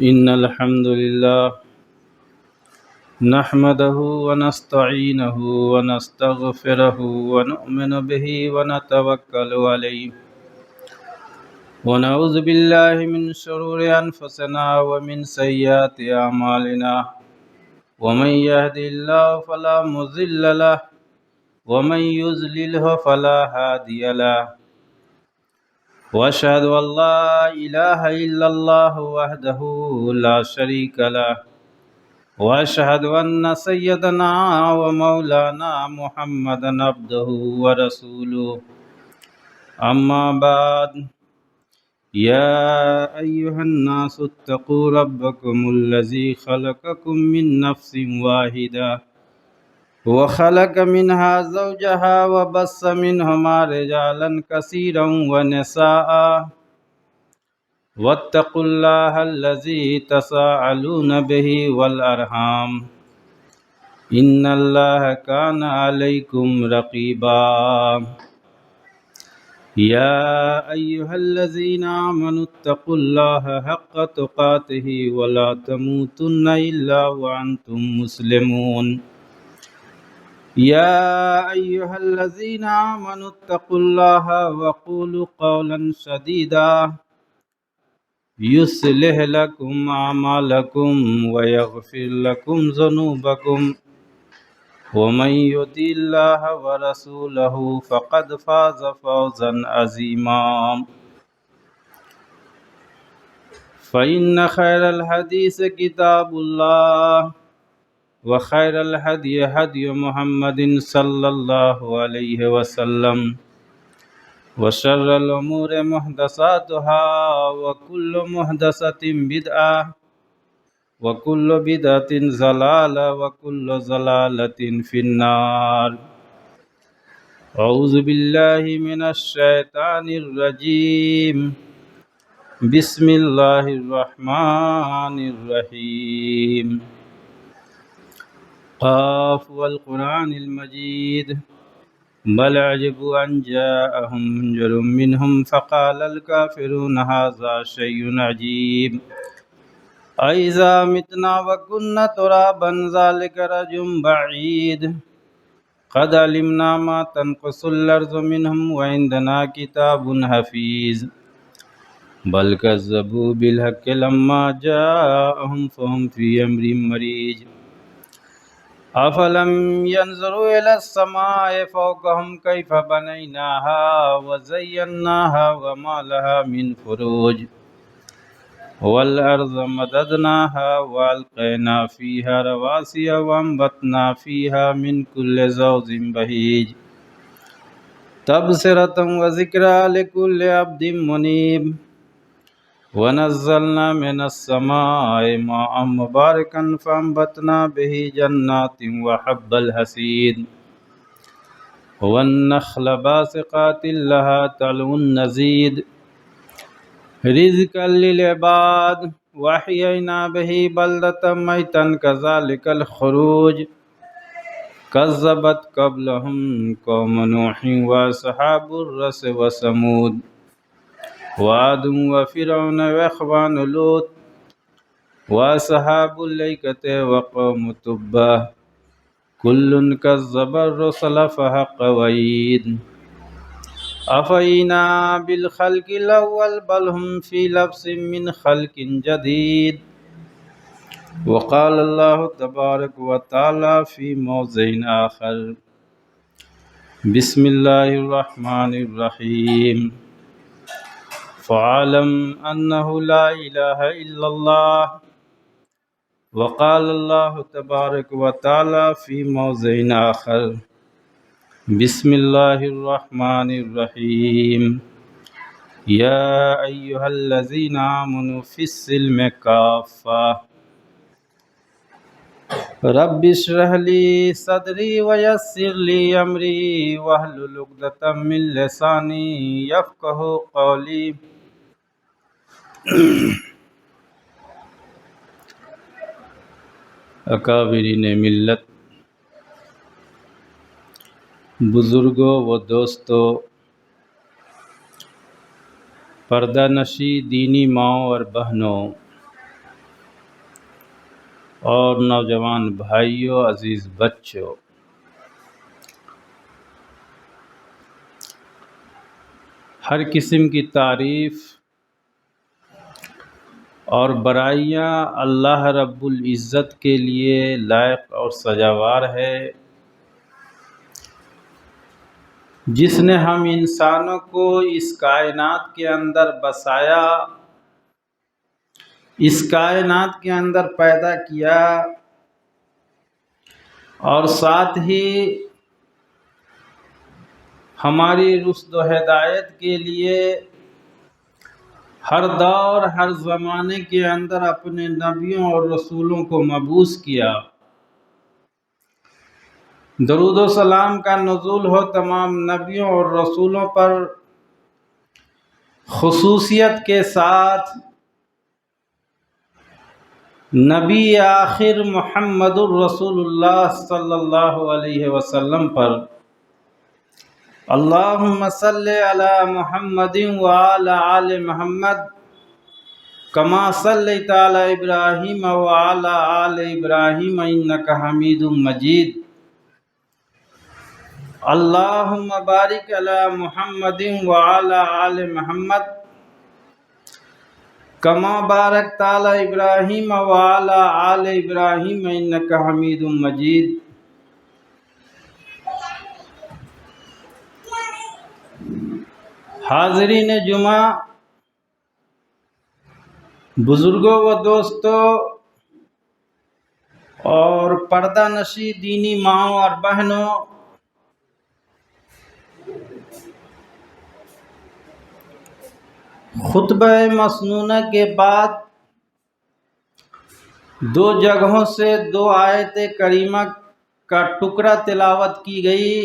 إن الحمد لله نحمده ونستعينه ونستغفره ونؤمن به ونتوكل عليه ونعوذ بالله من شرور أنفسنا ومن سيئات أعمالنا ومن يهد الله فلا مضل له ومن يضلله فلا هادي له وأشهد أن لا إله إلا الله وحده لا شريك له وأشهد أن سيدنا ومولانا محمدا عبده ورسوله أما بعد يا أيها الناس اتقوا ربكم الذي خلقكم من نفس واحدة وخلق منها زوجها وبث منهما رجالا كثيرا ونساء واتقوا الله الذي تساءلون به والأرحام إن الله كان عليكم رقيبا يا أيها الذين آمنوا اتقوا الله حق تقاته ولا تموتن إلا وأنتم مسلمون يا أيها الذين آمنوا اتقوا الله وقولوا قولا سديدا يصلح لكم أعمالكم ويغفر لكم ذنوبكم ومن يطع الله ورسوله فقد فاز فوزا عظيما فإن خير الحديث كتاب الله وخير الهدي هدي محمد صلى الله عليه وسلم وشر الأمور محدثاتها وكل محدثة بدعة وكل بدعة ضلالة وكل ضلالة في النار أعوذ بالله من الشيطان الرجيم بسم الله الرحمن الرحيم قاف والقرآن المجيد بل عجبوا أن جاءهم منذر منهم فقال الكافرون هذا شيء عجيب أإذا متنا وكنا ترابا ذلك رجل بعيد قد علمنا ما تنقص الأرض منهم وعندنا كتاب حفيظ بل كذبوا بالحق لما جاءهم فهم في أمر مريج أفلم ينظروا إلى السماء فوقهم كيف بنيناها وزيناها وما لها من فروج والأرض مددناها وألقينا فيها رواسي وأنبتنا فيها من كل زوج بهيج تبصرة وذكرى لكل عبد منيب ونزلنا من السماء ماء مباركا فأنبتنا به جنات وحب الحصيد والنخل باسقات لها طلع نضيد رزقا للعباد وأحيينا به بلدة ميتا كذلك الخروج كذبت قبلهم قوم نوح وأصحاب الرس وثمود وعاد وفرعون وإخوان لوط وأصحاب الأيكة وقوم تبع كل كذب الرسل فحق وعيد أفأينا بالخلق الأول بل هم في لبس من خلق جديد وقال الله تبارك وتعالى في موضع آخر بسم الله الرحمن الرحيم فاعلم أنه لا إله إلا الله وقال الله تبارك وتعالى في موضع آخر بسم الله الرحمن الرحيم يا أيها الذين آمنوا في السلم كافة رب اشرح لي صدري ويسر لي أمري واحلل عقدة من لساني يفقهوا قولي اکابرین ملت، بزرگوں و دوستوں، پردہ نشی دینی ماؤں اور بہنوں، اور نوجوان بھائیوں، عزیز بچوں، ہر قسم کی تعریف اور برائیاں اللہ رب العزت کے لیے لائق اور سزاوار ہے، جس نے ہم انسانوں کو اس کائنات کے اندر بسایا، اس کائنات کے اندر پیدا کیا، اور ساتھ ہی ہماری رشد و ہدایت کے لیے ہر دور ہر زمانے کے اندر اپنے نبیوں اور رسولوں کو مبعوث کیا۔ درود و سلام کا نزول ہو تمام نبیوں اور رسولوں پر، خصوصیت کے ساتھ نبی آخر محمد الرسول اللہ صلی اللہ علیہ وسلم پر۔ اللہم صلی علی محمد وعلی آل محمد کما صلیت علی ابراہیم وعلی آل ابراہیم انک حمید مجید۔ اللہم بارک علی محمد وعلی آل محمد کما بارکت علی ابراہیم وعلی آل ابراہیم انک حمید مجید۔ حاضرین جمعہ، بزرگوں و دوستوں اور پردہ نشی دینی ماؤں اور بہنوں، خطبہ مسنونہ کے بعد دو جگہوں سے دو آیت کریمہ کا ٹکڑا تلاوت کی گئی،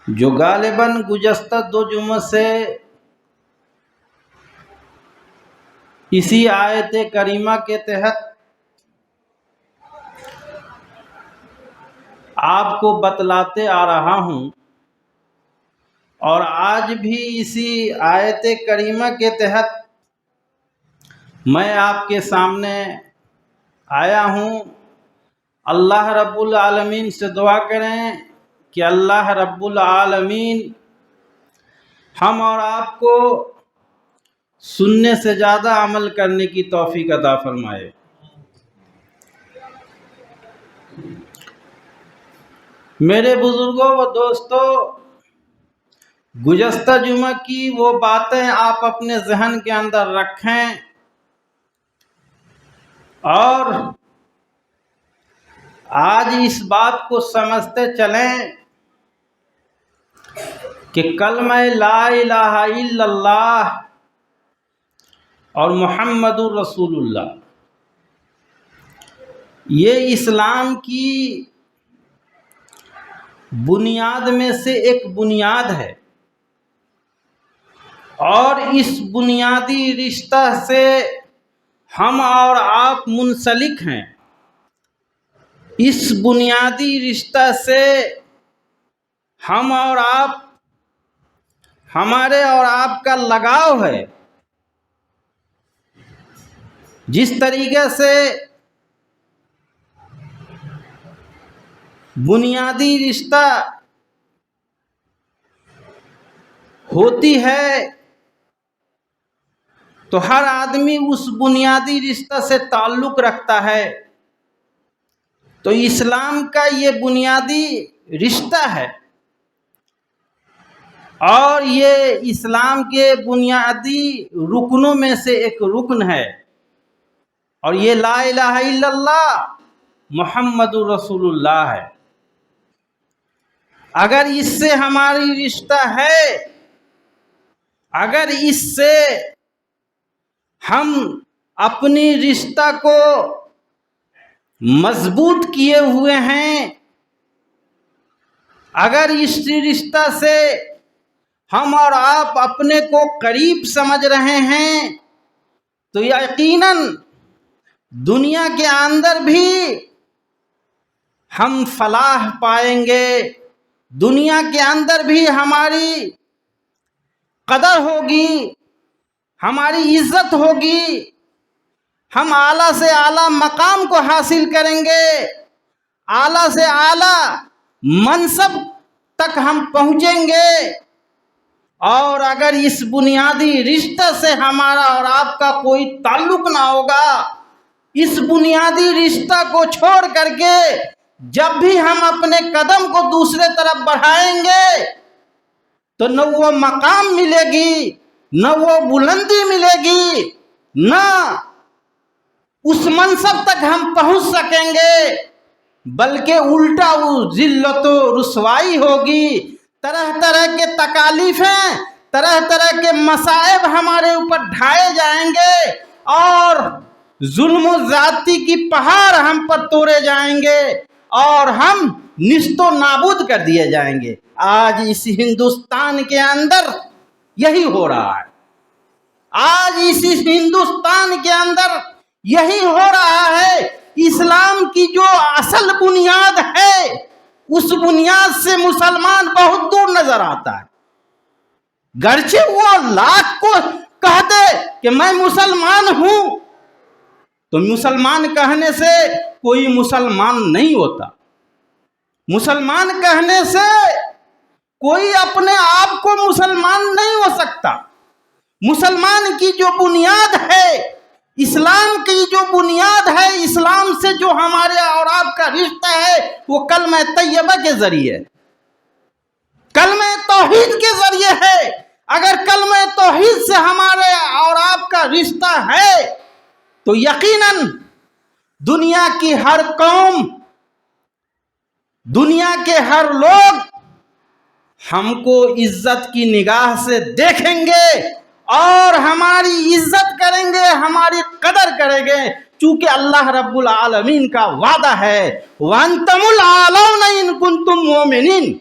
جو غالباً گزشتہ دو جمعوں سے اسی آیت کریمہ کے تحت آپ کو بتلاتے آ رہا ہوں، اور آج بھی اسی آیت کریمہ کے تحت میں آپ کے سامنے آیا ہوں۔ اللہ رب العالمین سے دعا کریں کہ اللہ رب العالمین ہم اور آپ کو سننے سے زیادہ عمل کرنے کی توفیق عطا فرمائے۔ میرے بزرگوں و دوستوں، گزشتہ جمعہ کی وہ باتیں آپ اپنے ذہن کے اندر رکھیں اور آج اس بات کو سمجھتے چلیں کہ کلمہ لا الہ الا اللہ اور محمد الرسول اللہ یہ اسلام کی بنیاد میں سے ایک بنیاد ہے، اور اس بنیادی رشتہ سے ہم اور آپ منسلک ہیں۔ اس بنیادی رشتہ سے ہم اور آپ، ہمارے اور آپ کا لگاؤ ہے۔ جس طریقے سے بنیادی رشتہ ہوتی ہے تو ہر آدمی اس بنیادی رشتہ سے تعلق رکھتا ہے، تو اسلام کا یہ بنیادی رشتہ ہے، اور یہ اسلام کے بنیادی رکنوں میں سے ایک رکن ہے، اور یہ لا الہ الا اللہ محمد الرسول اللہ ہے۔ اگر اس سے ہماری رشتہ ہے، اگر اس سے ہم اپنی رشتہ کو مضبوط کیے ہوئے ہیں، اگر اس رشتہ سے ہم اور آپ اپنے کو قریب سمجھ رہے ہیں، تو یقیناً دنیا کے اندر بھی ہم فلاح پائیں گے، دنیا کے اندر بھی ہماری قدر ہوگی، ہماری عزت ہوگی، ہم اعلیٰ سے اعلیٰ مقام کو حاصل کریں گے، اعلیٰ سے اعلیٰ منصب تک ہم پہنچیں گے۔ اور اگر اس بنیادی رشتہ سے ہمارا اور آپ کا کوئی تعلق نہ ہوگا، اس بنیادی رشتہ کو چھوڑ کر کے جب بھی ہم اپنے قدم کو دوسرے طرف بڑھائیں گے تو نہ وہ مقام ملے گی، نہ وہ بلندی ملے گی، نہ اس منصب تک ہم پہنچ سکیں گے، بلکہ الٹا وہ ذلت و رسوائی ہوگی۔ طرح طرح کے تکالیفیں، طرح طرح کے مصائب ہمارے اوپر ڈھائے جائیں گے اور ظلم و زیادتی کی پہاڑ ہم پر توڑے جائیں گے اور ہم نیست و نابود کر دیے جائیں گے۔ آج اس ہندوستان کے اندر یہی ہو رہا ہے، آج اس ہندوستان کے اندر یہی ہو رہا ہے۔ اسلام کی جو اصل بنیاد ہے اس بنیاد سے مسلمان بہت دور نظر آتا ہے۔ گرچہ وہ لاکھ کو کہہ دے کہ میں مسلمان ہوں، تو مسلمان کہنے سے کوئی مسلمان نہیں ہوتا۔ مسلمان کہنے سے کوئی اپنے آپ کو مسلمان نہیں ہو سکتا۔ مسلمان کی جو بنیاد ہے، اسلام کی جو بنیاد ہے، اسلام سے جو ہمارے اور آپ کا رشتہ ہے، وہ کلمہ طیبہ کے ذریعے، کلمہ توحید کے ذریعے ہے۔ اگر کلمہ توحید سے ہمارے اور آپ کا رشتہ ہے تو یقیناً دنیا کی ہر قوم، دنیا کے ہر لوگ ہم کو عزت کی نگاہ سے دیکھیں گے اور ہماری عزت کریں گے، ہماری قدر کریں گے، چونکہ اللہ رب العالمین کا وعدہ ہے وَأَنْتُمُ الْأَعْلَوْنَ إِن كُنتُم مُؤْمِنِينَ۔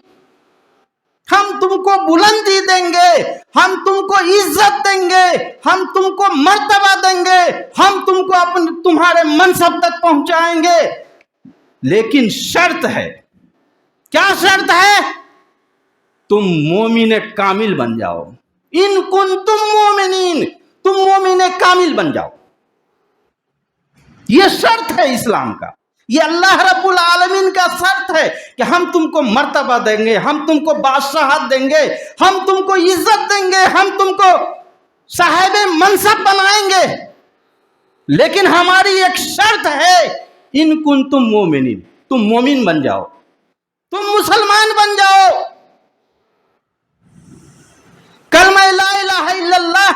ہم تم کو بلندی دیں گے، ہم تم کو عزت دیں گے، ہم تم کو مرتبہ دیں گے، ہم تم کو تمہارے منصب تک پہنچائیں گے، لیکن شرط ہے۔ کیا شرط ہے؟ تم مومن کامل بن جاؤ۔ ان کنتم مومنین، تم مومن کامل بن جاؤ۔ یہ شرط ہے اسلام کا، یہ اللہ رب العالمین کا شرط ہے کہ ہم تم کو مرتبہ دیں گے، ہم تم کو بادشاہت دیں گے، ہم تم کو عزت دیں گے، ہم تم کو صاحب منصب بنائیں گے، لیکن ہماری ایک شرط ہے ان کنتم مومنین، تم مومن بن جاؤ، تم مسلمان بن جاؤ۔ کلمہ لا الہ الا اللہ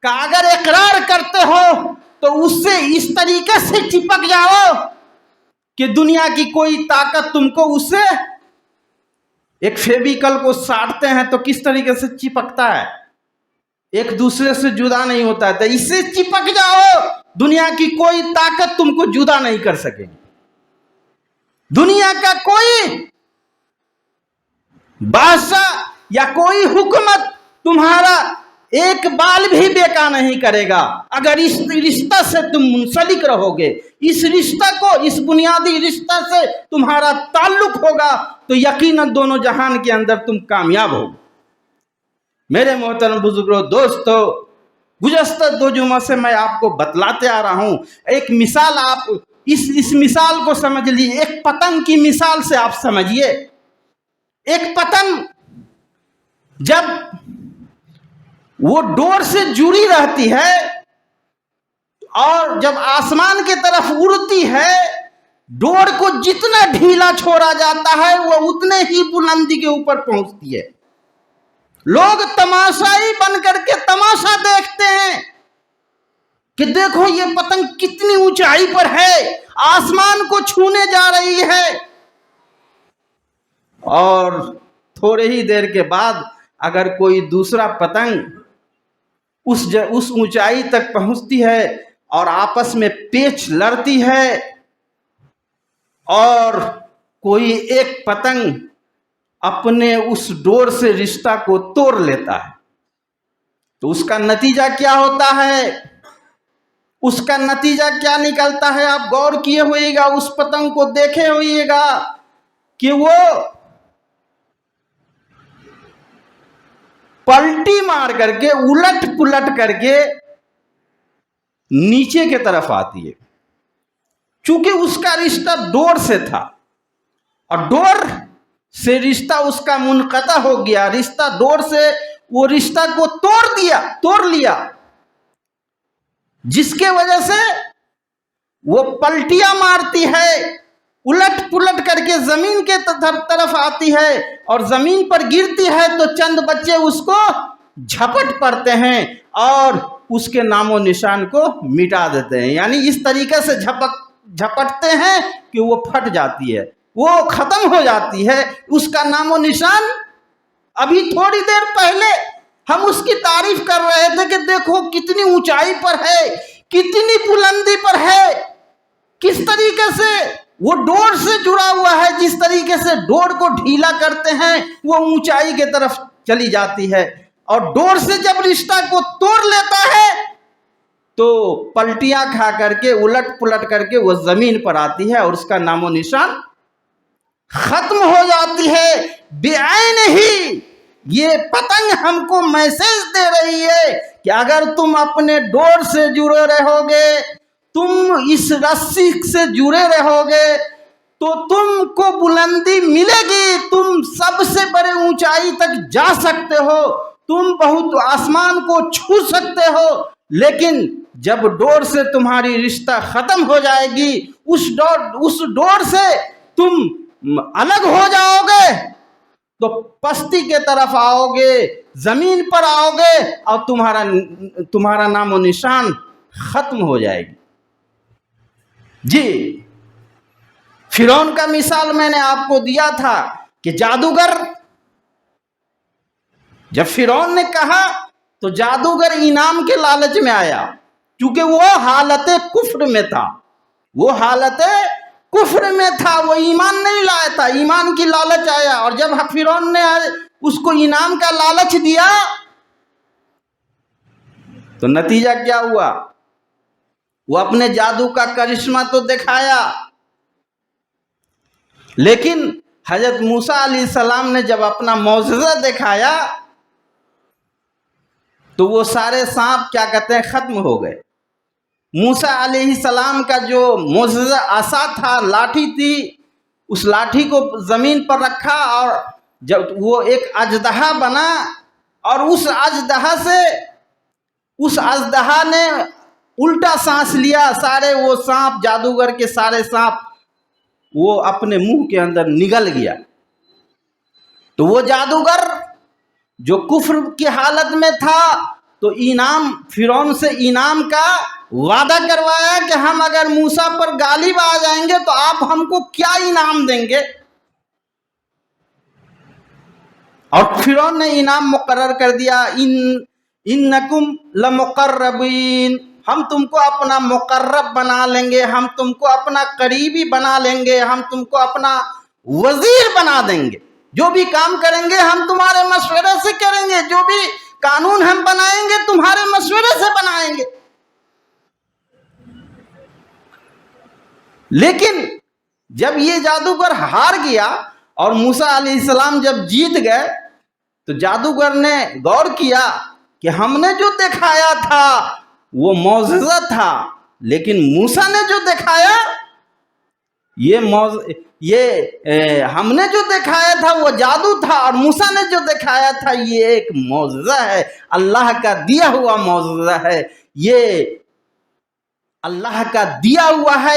کا اگر اقرار کرتے ہو تو اس سے اس طریقے سے چپک جاؤ کہ دنیا کی کوئی طاقت تم کو اس سے، ایک فیویکل کو ساڑتے ہیں تو کس طریقے سے چپکتا ہے، ایک دوسرے سے جدا نہیں ہوتا ہے، تو اس سے چپک جاؤ، دنیا کی کوئی طاقت تم کو جدا نہیں کر سکے گی۔ دنیا کا کوئی بادشاہ یا کوئی حکومت تمہارا ایک بال بھی بیکا نہیں کرے گا اگر اس رشتہ سے تم منسلک رہو گے، اس رشتہ کو، اس بنیادی رشتہ سے تمہارا تعلق ہوگا تو یقیناً دونوں جہان کے اندر تم کامیاب ہوگے۔ میرے محترم بزرگوں، دوستو، گزشتہ 2 جمعہ سے میں آپ کو بتلاتے آ رہا ہوں، ایک مثال، آپ اس مثال کو سمجھ لیجیے، ایک پتنگ کی مثال سے آپ سمجھیے۔ ایک پتنگ جب وہ ڈور سے جڑی رہتی ہے اور جب آسمان کی طرف اڑتی ہے، ڈور کو جتنا ڈھیلا چھوڑا جاتا ہے وہ اتنے ہی بلندی کے اوپر پہنچتی ہے۔ لوگ تماشائی بن کر کے تماشا دیکھتے ہیں کہ دیکھو یہ پتنگ کتنی اونچائی پر ہے، آسمان کو چھونے جا رہی ہے، اور تھوڑے ہی دیر کے بعد اگر کوئی دوسرا پتنگ اس اونچائی تک پہنچتی ہے اور آپس میں پیچ لڑتی ہے اور کوئی ایک پتنگ اپنے اس ڈور سے رشتہ کو توڑ لیتا ہے تو اس کا نتیجہ کیا ہوتا ہے؟ اس کا نتیجہ کیا نکلتا ہے؟ آپ غور کیے ہوئے گا، اس پتنگ کو دیکھے ہوئے گا کہ وہ پلٹی مار کر کے، الٹ پلٹ کر کے نیچے کی طرف آتی ہے، چونکہ اس کا رشتہ ڈور سے تھا اور ڈور سے رشتہ اس کا منقطع ہو گیا، رشتہ ڈور سے وہ رشتہ کو توڑ لیا، جس کے وجہ سے وہ پلٹیاں مارتی ہے، الٹ پلٹ کر کے زمین کے طرف آتی ہے اور زمین پر گرتی ہے تو چند بچے اس کو جھپٹ پڑتے ہیں اور اس کے نام و نشان کو مٹا دیتے ہیں، یعنی اس طریقے سے جھپٹتے ہیں کہ وہ پھٹ جاتی ہے، وہ ختم ہو جاتی ہے، اس کا نام و نشان۔ ابھی تھوڑی دیر پہلے ہم اس کی تعریف کر رہے تھے کہ دیکھو کتنی اونچائی پر ہے، کتنی بلندی پر ہے، کس طریقے سے وہ ڈور سے جڑا ہوا ہے، جس طریقے سے ڈور کو ڈھیلا کرتے ہیں وہ اونچائی کی طرف چلی جاتی ہے، اور ڈور سے جب رشتہ کو توڑ لیتا ہے تو پلٹیاں کھا کر کے الٹ پلٹ کر کے وہ زمین پر آتی ہے اور اس کا نام و نشان ختم ہو جاتی ہے۔ بعین ہی یہ پتنگ ہم کو میسج دے رہی ہے کہ اگر تم اپنے ڈور سے جڑے رہو گے، تم اس رسی سے جڑے رہو گے تو تم کو بلندی ملے گی، تم سب سے بڑے اونچائی تک جا سکتے ہو، تم بہت آسمان کو چھو سکتے ہو، لیکن جب ڈور سے تمہاری رشتہ ختم ہو جائے گی، اس ڈور سے تم الگ ہو جاؤ گے تو پستی کے طرف آؤ گے، زمین پر آؤ گے اور تمہارا نام و نشان ختم ہو جائے گی۔ جی، فرعون کا مثال میں نے آپ کو دیا تھا کہ جادوگر، جب فرعون نے کہا تو جادوگر انعام کے لالچ میں آیا، کیونکہ وہ حالت کفر میں تھا، وہ حالت کفر میں تھا، وہ ایمان نہیں لایا تھا، ایمان کی لالچ آیا، اور جب فرعون نے اس کو انعام کا لالچ دیا تو نتیجہ کیا ہوا؟ وہ اپنے جادو کا کرشمہ تو دکھایا، لیکن حضرت موسیٰ علیہ السلام نے جب اپنا معجزہ دکھایا تو وہ سارے سانپ کیا کہتے ہیں ختم ہو گئے۔ موسیٰ علیہ السلام کا جو معجزہ عصا تھا، لاٹھی تھی، اس لاٹھی کو زمین پر رکھا اور جب وہ ایک اژدہا بنا، اور اس اژدہا نے الٹا سانس لیا، سارے وہ سانپ، جادوگر کے سارے سانپ وہ اپنے منہ کے اندر نگل گیا۔ تو وہ جادوگر جو کفر کی حالت میں تھا تو فرعون سے انعام کا وعدہ کروایا کہ ہم اگر موسیٰ پر غالب آ جائیں گے تو آپ ہم کو کیا انعام دیں گے، اور فرعون نے انعام مقرر کر دیا، انکم لمقربین، ہم تم کو اپنا مقرب بنا لیں گے، ہم تم کو اپنا قریبی بنا لیں گے، ہم تم کو اپنا وزیر بنا دیں گے، جو بھی کام کریں گے ہم تمہارے مشورے سے کریں گے، جو بھی قانون ہم بنائیں گے تمہارے مشورے سے بنائیں گے۔ لیکن جب یہ جادوگر ہار گیا اور موسیٰ علیہ السلام جب جیت گئے تو جادوگر نے غور کیا کہ ہم نے جو دکھایا تھا وہ معجزہ تھا، لیکن موسیٰ نے جو دکھایا ہم نے جو دکھایا تھا وہ جادو تھا، اور موسیٰ نے جو دکھایا تھا یہ ایک معجزہ ہے، اللہ کا دیا ہوا معجزہ ہے، یہ اللہ کا دیا ہوا ہے،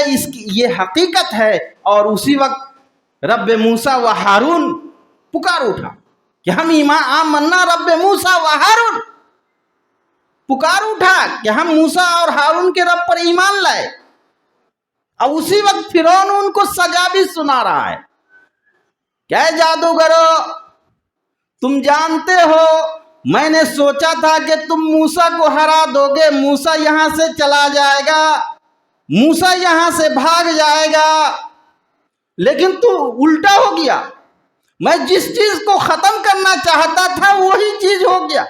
یہ حقیقت ہے۔ اور اسی وقت رب موسیٰ و ہارون پکار اٹھا کہ ہم آمنا رب موسیٰ و ہارون، پکار اٹھا کہ ہم موسیٰ اور ہارون کے رب پر ایمان لائے۔ اب اسی وقت فرعون ان کو سزا بھی سنا رہا ہے کہ اے جادوگرو، تم جانتے ہو میں نے سوچا تھا کہ تم موسیٰ کو ہرا دو گے، موسیٰ یہاں سے چلا جائے گا، موسیٰ یہاں سے بھاگ جائے گا، لیکن تو الٹا ہو گیا، میں جس چیز کو ختم کرنا چاہتا تھا وہی چیز ہو گیا۔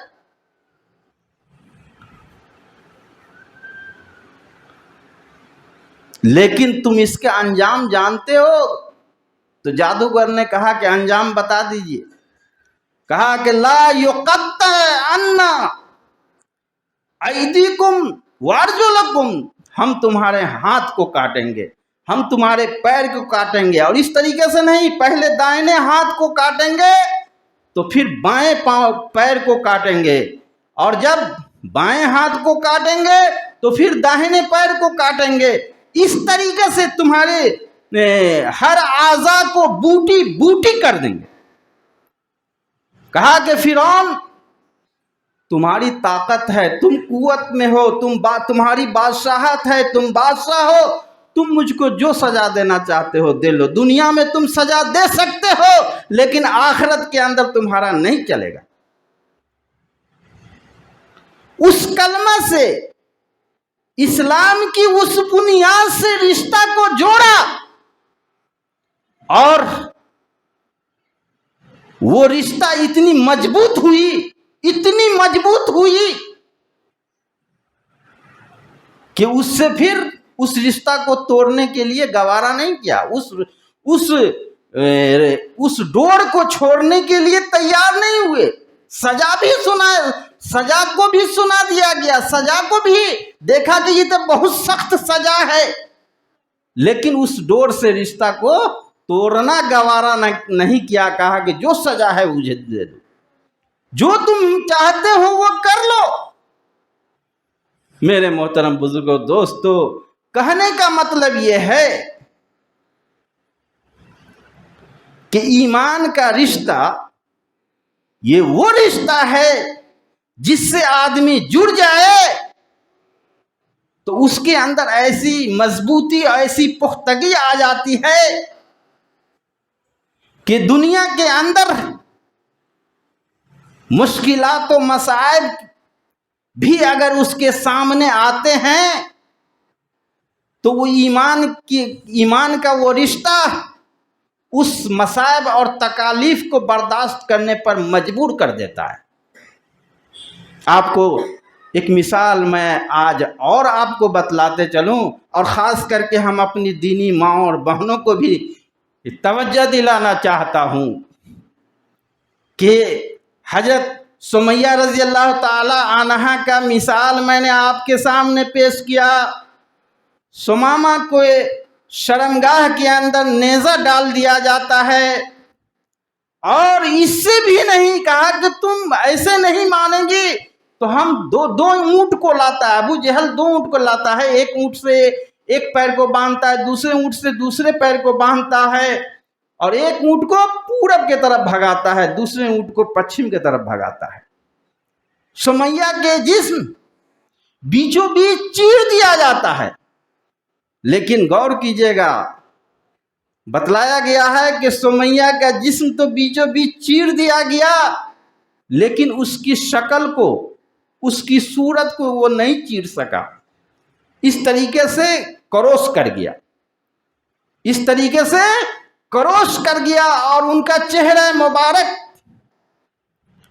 لیکن تم اس کا انجام جانتے ہو؟ تو جادوگر نے کہا کہ انجام بتا دیجئے۔ کہا کہ لا یقطع عنا ایدیکم وارجلکم، ہم تمہارے ہاتھ کو کاٹیں گے، ہم تمہارے پیر کو کاٹیں گے. اور اس طریقے سے نہیں، پہلے دائنے ہاتھ کو کاٹیں گے تو پھر بائیں پیر کو کاٹیں گے، اور جب بائیں ہاتھ کو کاٹیں گے تو پھر داہنے پیر کو کاٹیں گے. اس طریقے سے تمہارے ہر اعضاء کو بوٹی بوٹی کر دیں گے. کہا کہ فرعون تمہاری طاقت ہے، تم قوت میں ہو، تمہاری بادشاہت ہے، تم بادشاہ ہو، تم مجھ کو جو سزا دینا چاہتے ہو دے لو. دنیا میں تم سزا دے سکتے ہو لیکن آخرت کے اندر تمہارا نہیں چلے گا. اس کلمہ سے، اسلام کی اس بنیاد سے رشتہ کو جوڑا، اور وہ رشتہ اتنی مضبوط ہوئی کہ اس سے پھر اس رشتہ کو توڑنے کے لیے گوارا نہیں کیا، اس ڈور کو چھوڑنے کے لیے تیار نہیں ہوئے. سزا کو بھی سنا دیا گیا، سزا کو بھی دیکھا کہ یہ تو بہت سخت سزا ہے، لیکن اس ڈور سے رشتہ کو توڑنا گوارا نہیں کیا. کہا کہ جو سزا ہے مجھے دے دو، جو تم چاہتے ہو وہ کر لو. میرے محترم بزرگوں، دوستو، کہنے کا مطلب یہ ہے کہ ایمان کا رشتہ یہ وہ رشتہ ہے جس سے آدمی جڑ جائے تو اس کے اندر ایسی مضبوطی، ایسی پختگی آ جاتی ہے کہ دنیا کے اندر مشکلات و مصائب بھی اگر اس کے سامنے آتے ہیں تو وہ ایمان کا وہ رشتہ اس مصائب اور تکالیف کو برداشت کرنے پر مجبور کر دیتا ہے. آپ کو ایک مثال میں آج اور آپ کو بتلاتے چلوں، اور خاص کر کے ہم اپنی دینی ماں اور بہنوں کو بھی توجہ دلانا چاہتا ہوں کہ حضرت سمیہ رضی اللہ تعالی عنہا کا مثال میں نے آپ کے سامنے پیش کیا. سمامہ کو شرمگاہ کے اندر نیزہ ڈال دیا جاتا ہے، اور اس سے بھی نہیں کہا کہ تم ایسے نہیں مانیں گی تو ہم دو اونٹ کو لاتا ہے. ابو جہل 2 اونٹ کو لاتا ہے، ایک اونٹ سے ایک پیر کو باندھتا ہے، دوسرے اونٹ سے دوسرے پیر کو باندھتا ہے، اور ایک اونٹ کو پورب کی طرف بھگاتا ہے، دوسرے اونٹ کو پچھم کی طرف بھگاتا ہے. سمیہ کے جسم بیچوں بیچ چیر دیا جاتا ہے، لیکن غور کیجئے گا، بتلایا گیا ہے کہ سمیہ کا جسم تو بیچوں بیچ چیر دیا گیا، لیکن اس کی شکل کو، اس کی صورت کو وہ نہیں چیر سکا. اس طریقے سے کروس کر گیا، اس طریقے سے کروس کر گیا، اور ان کا چہرہ مبارک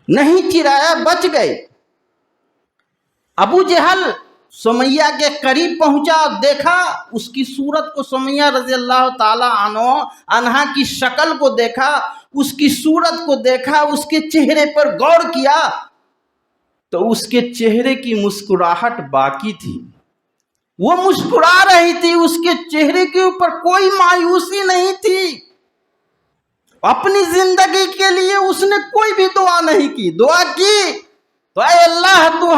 نہیں چرایا، بچ گئے. ابو جہل سمیہ کے قریب پہنچا، دیکھا اس کی صورت کو، سمیہ رضی اللہ تعالی عنہا کی شکل کو دیکھا، اس کی صورت کو دیکھا، اس کے چہرے پر غور کیا تو اس کے چہرے کی مسکراہٹ باقی تھی، وہ مسکرا رہی تھی، اس کے چہرے کے اوپر کوئی مایوسی نہیں تھی. اپنی زندگی کے لیے اس نے کوئی بھی دعا نہیں کی. دعا کی تو اے اللہ تو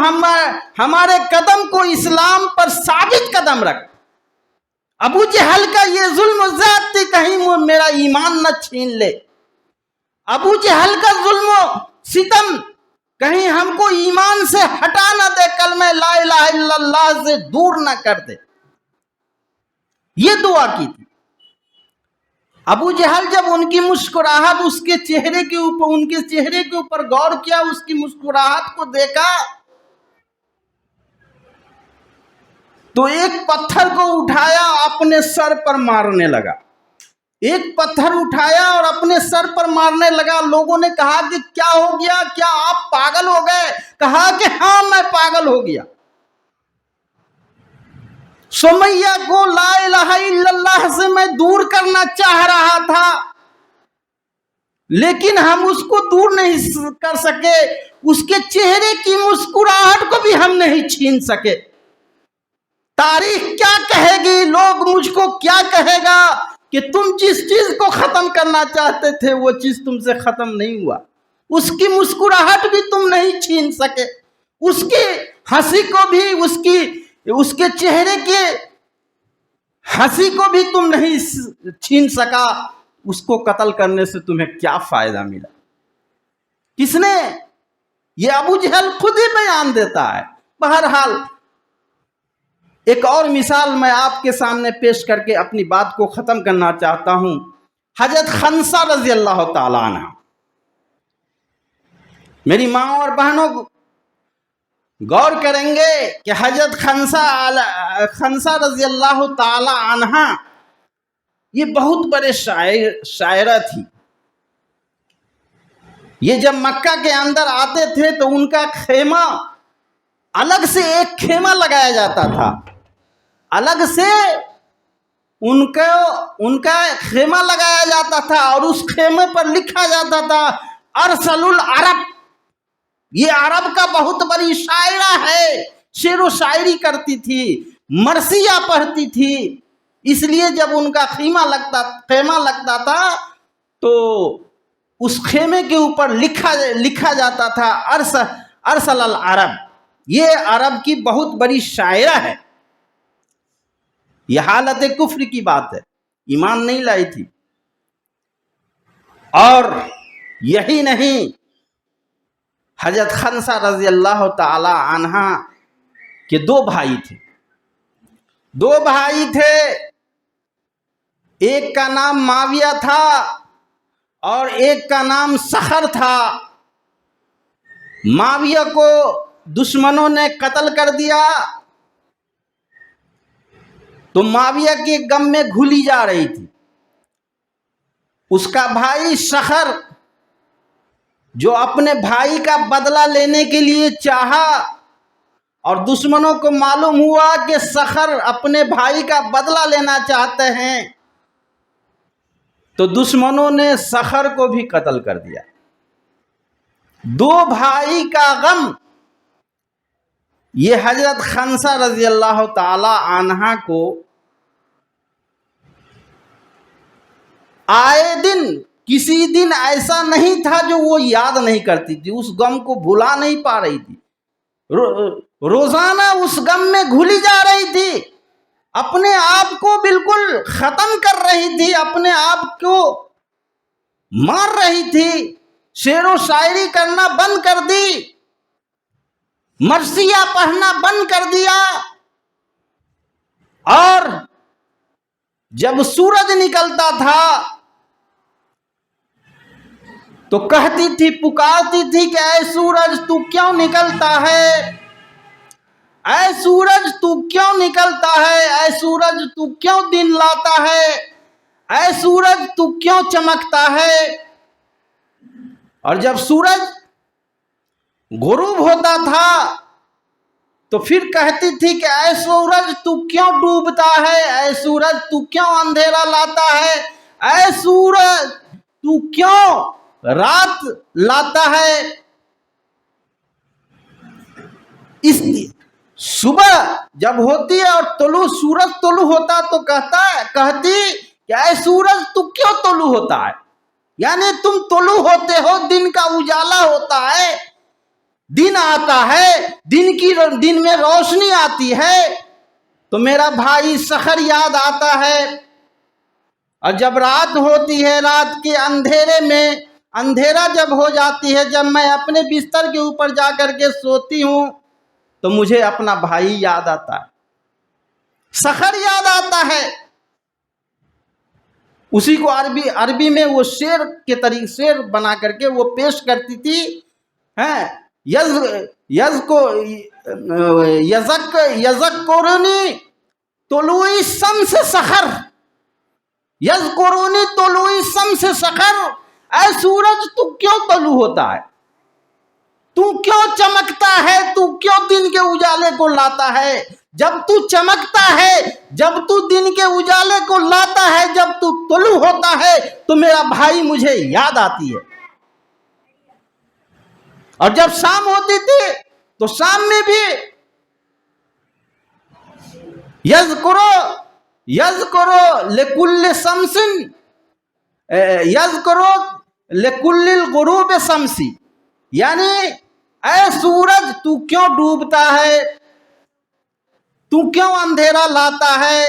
ہمارے قدم کو اسلام پر ثابت قدم رکھ. ابو جہل کا یہ ظلم و زیادتی کہیں وہ میرا ایمان نہ چھین لے، ابو جہل کا ظلم و ستم کہیں ہم کو ایمان سے ہٹا نہ دے، کلمہ لا الہ الا اللہ سے دور نہ کر دے. یہ دعا کی تھی. ابو جہل جب ان کی مسکراہٹ، اس کے چہرے کے اوپر، ان کے چہرے کے اوپر غور کیا، اس کی مسکراہٹ کو دیکھا تو ایک پتھر کو اٹھایا، اپنے سر پر مارنے لگا. ایک پتھر اٹھایا اور اپنے سر پر مارنے لگا. لوگوں نے کہا کہ کیا ہو گیا، کیا آپ پاگل ہو گئے؟ کہا کہ ہاں میں پاگل ہو گیا. سمیہ کو لا الہ الا اللہ سے میں دور کرنا چاہ رہا تھا، لیکن ہم اس کو دور نہیں کر سکے، اس کے چہرے کی مسکراہٹ کو بھی ہم نہیں چھین سکے. تاریخ کیا کہے گی، لوگ مجھ کو کیا کہے گا کہ تم جس چیز کو ختم کرنا چاہتے تھے وہ چیز تم سے ختم نہیں ہوا، اس کی مسکراہٹ بھی تم نہیں چھین سکے، اس کی ہنسی کو بھی، اس کے چہرے کے ہنسی کو بھی تم نہیں چھین سکا، اس کو قتل کرنے سے تمہیں کیا فائدہ ملا؟ کس نے؟ یہ ابو جہل خود ہی بیان دیتا ہے۔ بہرحال ایک اور مثال میں آپ کے سامنے پیش کر کے اپنی بات کو ختم کرنا چاہتا ہوں۔ حضرت خنسہ رضی اللہ تعالیٰ عنہ، میری ماں اور بہنوں غور کریں گے کہ حضرت خنسہ رضی اللہ تعالی عنہ یہ بہت بڑے شاعرہ تھی۔ یہ جب مکہ کے اندر آتے تھے تو ان کا خیمہ، الگ سے ایک خیمہ لگایا جاتا تھا، الگ سے ان کا خیمہ لگایا جاتا تھا، اور اس خیمے پر لکھا جاتا تھا ارسل العرب، یہ عرب کا بہت بڑی شاعرہ ہے، شعر و شاعری کرتی تھی، مرثیہ پڑھتی تھی۔ اس لیے جب ان کا خیمہ لگتا تھا تو اس خیمے کے اوپر لکھا جاتا تھا ارسل العرب، یہ عرب کی بہت بڑی شاعرہ ہے۔ یہ حالت کفر کی بات ہے، ایمان نہیں لائی تھی۔ اور یہی نہیں، حضرت خنسہ رضی اللہ تعالی عنہ کے دو بھائی تھے، ایک کا نام معاویہ تھا اور ایک کا نام سخر تھا۔ معاویہ کو دشمنوں نے قتل کر دیا تو معاویہ کے غم میں گھلی جا رہی تھی۔ اس کا بھائی سخر، جو اپنے بھائی کا بدلہ لینے کے لیے چاہا، اور دشمنوں کو معلوم ہوا کہ سخر اپنے بھائی کا بدلہ لینا چاہتے ہیں، تو دشمنوں نے سخر کو بھی قتل کر دیا۔ دو بھائی کا غم یہ حضرت خنسہ رضی اللہ تعالی عنہ کو آئے دن، کسی دن ایسا نہیں تھا جو وہ یاد نہیں کرتی تھی، اس غم کو بھلا نہیں پا رہی تھی، روزانہ اس غم میں گھلی جا رہی تھی، اپنے آپ کو بالکل ختم کر رہی تھی، اپنے آپ کو مار رہی تھی، شعر و شاعری کرنا بند کر دی، مرثیہ پڑھنا بند کر دیا، اور جب سورج نکلتا تھا تو کہتی تھی، پکارتی تھی کہ اے سورج تو کیوں نکلتا ہے، اے سورج تو کیوں نکلتا ہے، اے سورج تو کیوں دن لاتا ہے، اے سورج تو کیوں چمکتا ہے۔ اور جب سورج غروب ہوتا تھا تو پھر کہتی تھی کہ اے سورج تو کیوں ڈوبتا ہے، اے سورج تو کیوں اندھیرا لاتا ہے، اے سورج تو کیوں رات لاتا ہے۔ اس صبح جب ہوتی ہے اور سورج طلوع ہوتا تو کہتی کہ اے سورج تو کیوں طلوع ہوتا ہے، یعنی تم طلوع ہوتے ہو، دن کا اجالا ہوتا ہے، دن آتا ہے، دن میں روشنی آتی ہے تو میرا بھائی سخر یاد آتا ہے، اور جب رات ہوتی ہے، رات کے اندھیرے میں، اندھیرا جب ہو جاتی ہے، جب میں اپنے بستر کے اوپر جا کر کے سوتی ہوں تو مجھے اپنا بھائی یاد آتا ہے، سخر یاد آتا ہے۔ اسی کو عربی میں وہ شعر کے طریقے سے بنا کر کے وہ پیش کرتی تھی، یذکرنی طلوع الشمس سخر، یذکرنی طلوع الشمس سخر، اے سورج تو کیوں طلوع ہوتا ہے، تو کیوں چمکتا ہے، تو کیوں دن کے اجالے کو لاتا ہے، جب تو چمکتا ہے، جب تو دن کے اجالے کو لاتا ہے، جب تو طلوع ہوتا ہے تو میرا بھائی مجھے یاد آتی ہے۔ اور جب شام ہوتی تھی تو شام میں بھی یذکرو لکل شمسن یذکرو لکل الغروب شمسی، یعنی اے سورج تو کیوں ڈوبتا ہے، تو کیوں اندھیرا لاتا ہے،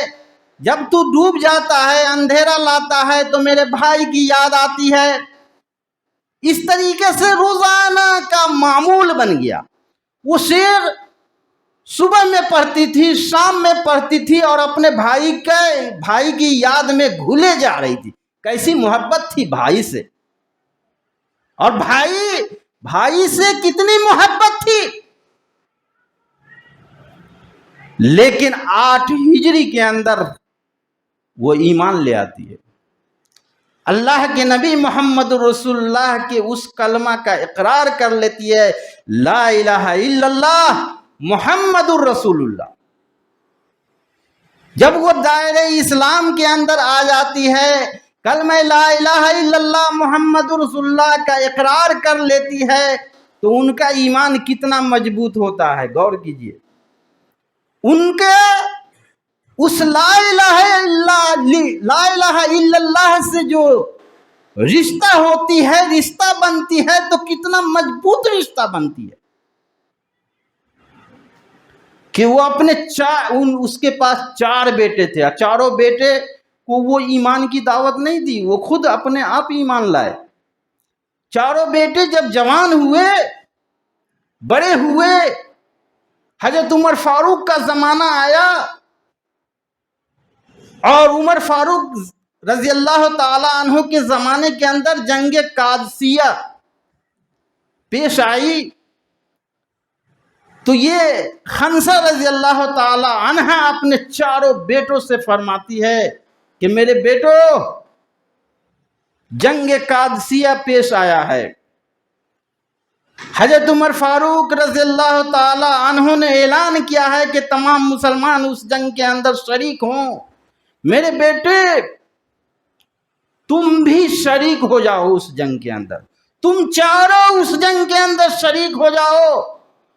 جب تو ڈوب جاتا ہے اندھیرا لاتا ہے تو میرے بھائی کی یاد آتی ہے۔ اس طریقے سے روزانہ کا معمول بن گیا۔ وہ شعر صبح میں پڑھتی تھی، شام میں پڑھتی تھی، اور اپنے بھائی کی یاد میں گھلے جا رہی تھی۔ کیسی محبت تھی بھائی سے، اور بھائی سے کتنی محبت تھی۔ لیکن 8 ہجری کے اندر وہ ایمان لے آتی ہے، اللہ کے نبی محمد رسول اللہ کے اس کلمہ کا اقرار کر لیتی ہے، لا الہ الا اللہ محمد الرسول اللہ۔ جب وہ دائرہ اسلام کے اندر آ جاتی ہے، کلمہ لا الہ الا اللہ محمد رسول اللہ کا اقرار کر لیتی ہے، تو ان کا ایمان کتنا مضبوط ہوتا ہے، غور کیجئے۔ ان کے اس لا الہ الا اللہ سے جو رشتہ ہوتی ہے، رشتہ بنتی ہے، تو کتنا مضبوط رشتہ بنتی ہے کہ وہ اس کے پاس 4 بیٹے تھے، چاروں بیٹے کو وہ ایمان کی دعوت نہیں دی، وہ خود اپنے آپ ایمان لائے۔ چاروں بیٹے جب جوان ہوئے، بڑے ہوئے، حضرت عمر فاروق کا زمانہ آیا، اور عمر فاروق رضی اللہ تعالی عنہ کے زمانے کے اندر جنگ قادسیہ پیش آئی، تو یہ خنسہ رضی اللہ تعالی عنہ اپنے 4 بیٹوں سے فرماتی ہے کہ میرے بیٹو، جنگ قادسیہ پیش آیا ہے۔ حضرت عمر فاروق رضی اللہ تعالی عنہ نے اعلان کیا ہے کہ تمام مسلمان اس جنگ کے اندر شریک ہوں۔ میرے بیٹے، تم بھی شریک ہو جاؤ اس جنگ کے اندر، تم چاروں اس جنگ کے اندر شریک ہو جاؤ،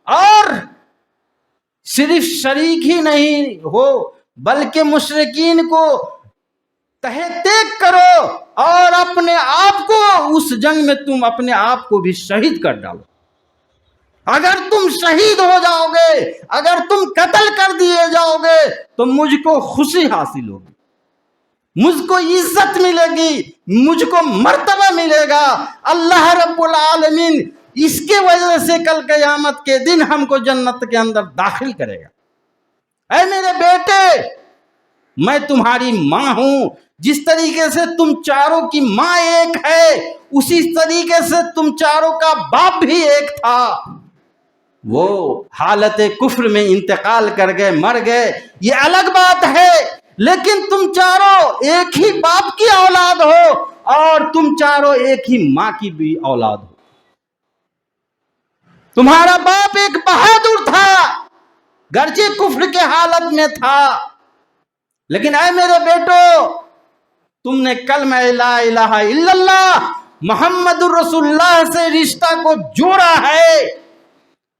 اور صرف شریک ہی نہیں ہو بلکہ مشرکین کو تہہ تیگ کرو، اور اپنے آپ کو اس جنگ میں تم اپنے آپ کو بھی شہید کر ڈالو۔ اگر تم شہید ہو جاؤ گے، اگر تم قتل کر دیے جاؤ گے، تو مجھ کو خوشی حاصل ہوگی، مجھ کو عزت ملے گی، مجھ کو مرتبہ ملے گا۔ اللہ رب العالمین اس کے وجہ سے کل قیامت کے دن ہم کو جنت کے اندر داخل کرے گا۔ اے میرے بیٹے، میں تمہاری ماں ہوں، جس طریقے سے تم چاروں کی ماں ایک ہے، اسی طریقے سے تم چاروں کا باپ بھی ایک تھا۔ وہ حالت کفر میں انتقال کر گئے، مر گئے، یہ الگ بات ہے، لیکن تم چاروں ایک ہی باپ کی اولاد ہو، اور تم چاروں ایک ہی ماں کی بھی اولاد ہو۔ تمہارا باپ ایک بہادر تھا، گرچہ کفر کے حالت میں تھا، لیکن اے میرے بیٹو، تم نے کلمہ لا الہ الا اللہ محمد الرسول اللہ سے رشتہ کو جوڑا ہے،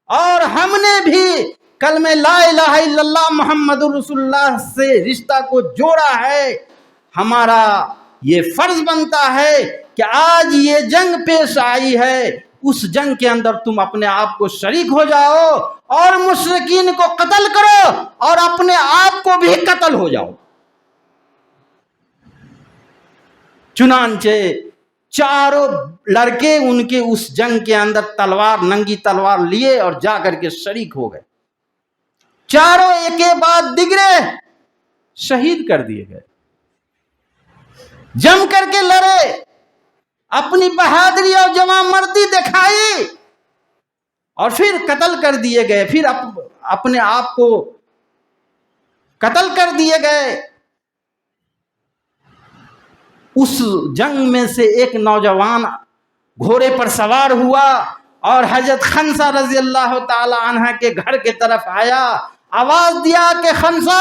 اور ہم نے بھی کلمہ لا الہ الا اللہ محمد الرسول اللہ سے رشتہ کو جوڑا ہے۔ ہمارا یہ فرض بنتا ہے کہ آج یہ جنگ پیش آئی ہے، اس جنگ کے اندر تم اپنے آپ کو شریک ہو جاؤ، اور مشرکین کو قتل کرو، اور اپنے آپ کو بھی قتل ہو جاؤ۔ چنانچہ چاروں لڑکے ان کے اس جنگ کے اندر ننگی تلوار لیے اور جا کر کے شریک ہو گئے۔ چاروں ایک کے بعد دیگرے شہید کر دیے گئے، جم کر کے لڑے، اپنی بہادری اور جوان مردی دکھائی، اور پھر قتل کر دیے گئے، پھر اپنے آپ کو قتل کر دیے گئے۔ اس جنگ میں سے ایک نوجوان گھوڑے پر سوار ہوا اور حضرت خنسہ رضی اللہ تعالی عنہ کے گھر کے طرف آیا، آواز دیا کہ خنسہ۔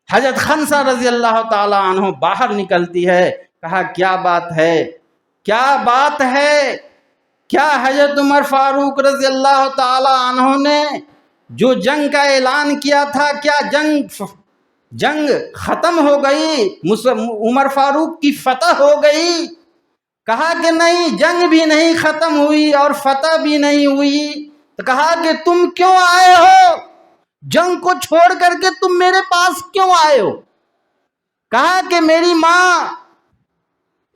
حضرت خنسہ رضی اللہ تعالی عنہ باہر نکلتی ہے، کہا کیا بات ہے، کیا بات ہے، کیا حضرت عمر فاروق رضی اللہ تعالی عنہ نے جو جنگ کا اعلان کیا تھا کیا جنگ ختم ہو گئی؟ عمر فاروق کی فتح ہو گئی؟ کہا کہ نہیں، جنگ بھی نہیں ختم ہوئی اور فتح بھی نہیں ہوئی۔ تو کہا کہ تم کیوں آئے ہو؟ جنگ کو چھوڑ کر کے تم میرے پاس کیوں آئے ہو؟ کہا کہ میری ماں،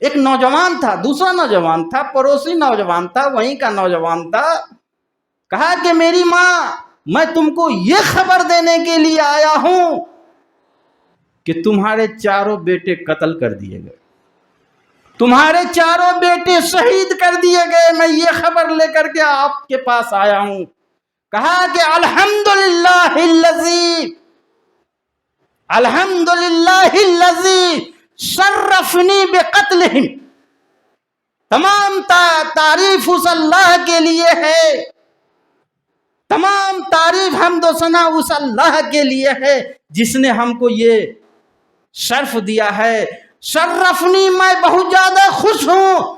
ایک نوجوان تھا، دوسرا نوجوان تھا، پڑوسی نوجوان تھا، وہیں کا نوجوان تھا، کہا کہ میری ماں، میں تم کو یہ خبر دینے کے لیے آیا ہوں کہ تمہارے چاروں بیٹے قتل کر دیے گئے، تمہارے چاروں بیٹے شہید کر دیے گئے، میں یہ خبر لے کر کے آپ کے پاس آیا ہوں۔ کہا کہ الحمدللہ الذی شرفنی بقتلہم، تمام تعریف اس اللہ کے لیے ہے، تمام تعریف حمد و ثنا اس اللہ کے لیے ہے جس نے ہم کو یہ شرف دیا ہے۔ شرفنی، میں بہت زیادہ خوش ہوں،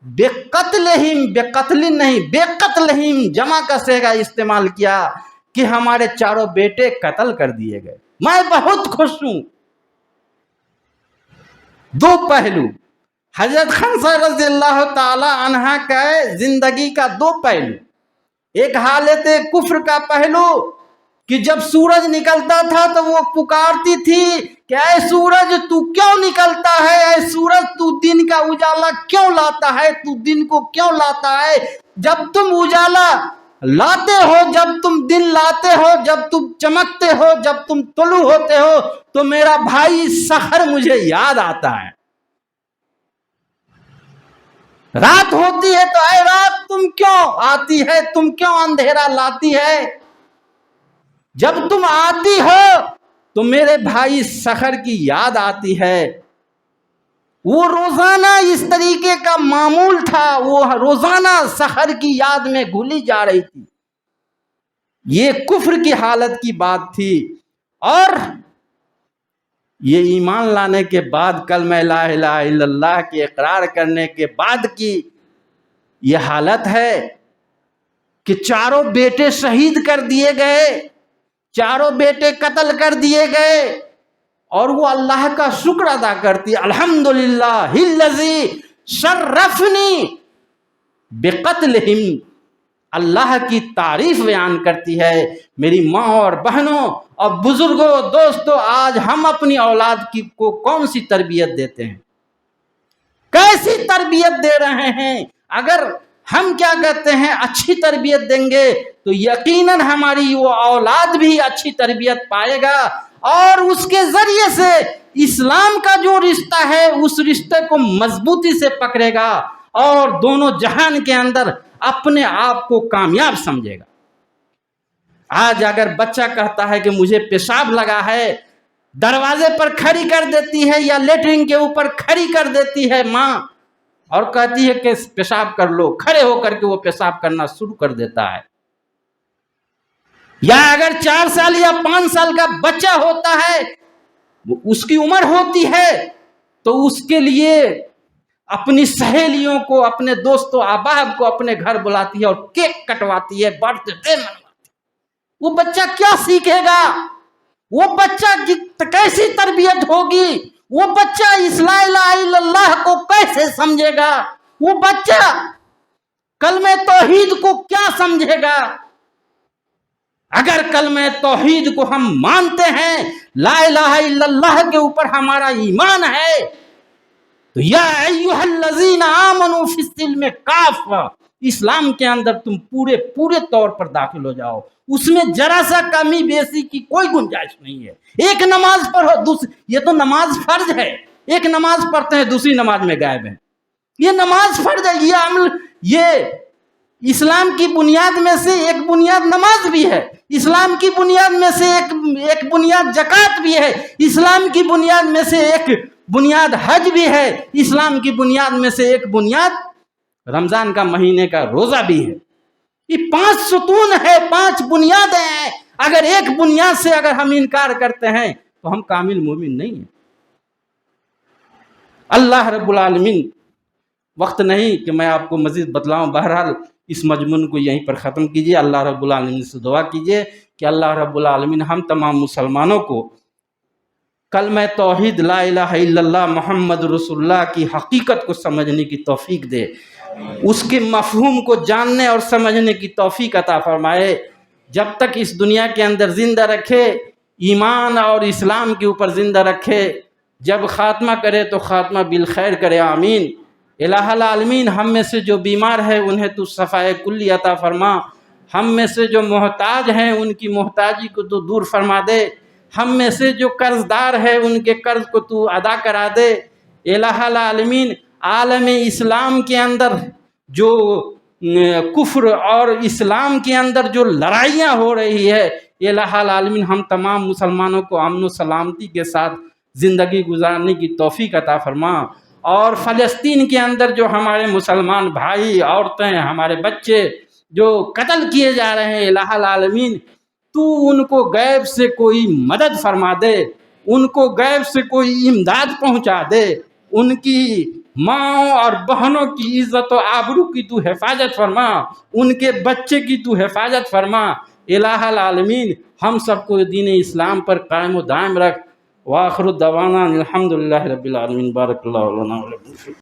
بقتلہم، بقتل نہیں، بقتلہم جمع کا صیغہ استعمال کیا کہ ہمارے چاروں بیٹے قتل کر دیے گئے، میں بہت خوش ہوں۔ دو پہلو، حضرت خنسہ رضی اللہ تعالی عنہ کا زندگی کا دو پہلو، ایک حالت کفر کا پہلو کہ جب سورج نکلتا تھا تو وہ پکارتی تھی کہ اے سورج تو کیوں نکلتا ہے، اے سورج تو دن کا اجالا کیوں لاتا ہے، تو دن کو کیوں لاتا ہے؟ جب تم اجالا لاتے ہو، جب تم دن لاتے ہو، جب تم چمکتے ہو، جب تم طلوع ہوتے ہو تو میرا بھائی سحر مجھے یاد آتا ہے۔ رات ہوتی ہے تو اے رات تم کیوں آتی ہے، تم کیوں اندھیرا لاتی ہے؟ جب تم آتی ہو تو میرے بھائی سحر کی یاد آتی ہے۔ وہ روزانہ اس طریقے کا معمول تھا، وہ روزانہ سحر کی یاد میں گھلی جا رہی تھی۔ یہ کفر کی حالت کی بات تھی، اور یہ ایمان لانے کے بعد، کلمہ لا الہ الا اللہ کے اقرار کرنے کے بعد کی یہ حالت ہے کہ چاروں بیٹے شہید کر دیے گئے، چاروں بیٹے قتل کر دیے گئے، اور وہ اللہ کا شکر ادا کرتی، الحمدللہ الذی شرفنی بقتلہم، اللہ کی تعریف بیان کرتی ہے۔ میری ماں اور بہنوں اور بزرگوں، دوستوں، آج ہم اپنی اولاد کو کون سی تربیت دیتے ہیں، کیسی تربیت دے رہے ہیں؟ اگر ہم کیا کہتے ہیں اچھی تربیت دیں گے تو یقیناً ہماری وہ اولاد بھی اچھی تربیت پائے گا، اور اس کے ذریعے سے اسلام کا جو رشتہ ہے اس رشتے کو مضبوطی سے پکڑے گا، اور دونوں جہان کے اندر اپنے آپ کو کامیاب سمجھے گا۔ آج اگر بچہ کہتا ہے کہ مجھے پیشاب لگا ہے، دروازے پر کھڑی کر دیتی ہے یا لیٹرنگ کے اوپر کھڑی کر دیتی ہے ماں، اور کہتی ہے کہ پیشاب کر لو، کھڑے ہو کر کے وہ پیشاب کرنا شروع کر دیتا ہے۔ یا اگر 4 سال یا 5 سال کا بچہ ہوتا ہے، اس کی عمر ہوتی ہے، تو اس کے لیے اپنی سہیلیوں کو، اپنے دوستوں احباب کو اپنے گھر بلاتی ہے اور کیک کٹواتی ہے، برتھ ڈے منواتی ہے۔ وہ بچہ کیا سیکھے گا؟ وہ بچہ کی کیسی تربیت ہوگی؟ وہ بچہ اس لا الہ الا اللہ کو کیسے سمجھے گا؟ وہ بچہ کلمہ توحید کو کیا سمجھے گا؟ اگر کلمہ توحید کو ہم مانتے ہیں، لا الہ الا اللہ کے اوپر ہمارا ایمان ہے، تو یا ایھا الذین آمنوا فی السلم کافہ، اسلام کے اندر تم پورے طور پر داخل ہو جاؤ، اس میں ذرا سا کمی بیسی کی کوئی گنجائش نہیں ہے۔ ایک نماز پڑھو، یہ تو نماز فرض ہے، ایک نماز پڑھتے ہیں دوسری نماز میں غائب ہیں، یہ نماز فرض ہے، یہ عمل، یہ اسلام کی بنیاد میں سے ایک بنیاد نماز بھی ہے، اسلام کی بنیاد میں سے ایک بنیاد زکوٰۃ بھی ہے، اسلام کی بنیاد میں سے ایک بنیاد حج بھی ہے، اسلام کی بنیاد میں سے ایک بنیاد رمضان کا مہینے کا روزہ بھی ہے۔ یہ 5 ستون ہے، 5 بنیادیں ہیں، اگر ایک بنیاد سے اگر ہم انکار کرتے ہیں تو ہم کامل مومن نہیں ہیں۔ اللہ رب العالمین وقت نہیں کہ میں آپ کو مزید بتلاؤں. بہرحال اس مضمون کو یہیں پر ختم کیجیے. اللہ رب العالمین سے دعا کیجیے کہ اللہ رب العالمین ہم تمام مسلمانوں کو کلمہ توحید لا الہ الا اللہ محمد رسول اللہ کی حقیقت کو سمجھنے کی توفیق دے، اس کے مفہوم کو جاننے اور سمجھنے کی توفیق عطا فرمائے. جب تک اس دنیا کے اندر زندہ رکھے ایمان اور اسلام کے اوپر زندہ رکھے. جب خاتمہ کرے تو خاتمہ بالخیر کرے. آمین. الہ العالمین ہم میں سے جو بیمار ہے انہیں تو شفائے کلی عطا فرما. ہم میں سے جو محتاج ہیں ان کی محتاجی کو تو دور فرما دے. ہم میں سے جو قرض دار ہے ان کے قرض کو تو ادا کرا دے. الہ العالمین عالم اسلام کے اندر جو کفر اور اسلام کے اندر جو لڑائیاں ہو رہی ہے، الہ العالمین ہم تمام مسلمانوں کو امن و سلامتی کے ساتھ زندگی گزارنے کی توفیق عطا فرما. اور فلسطین کے اندر جو ہمارے مسلمان بھائی، عورتیں، ہمارے بچے جو قتل کیے جا رہے ہیں، الہ العالمین تو ان کو غیب سے کوئی مدد فرما دے، ان کو غیب سے کوئی امداد پہنچا دے. ان کی ماں اور بہنوں کی عزت و آبرو کی تو حفاظت فرما، ان کے بچے کی تو حفاظت فرما. الہ العالمین ہم سب کو دین اسلام پر قائم و دائم رکھ. وآخر دعوانا الحمدللہ رب العالمین. بارک اللہ لنا و لکم.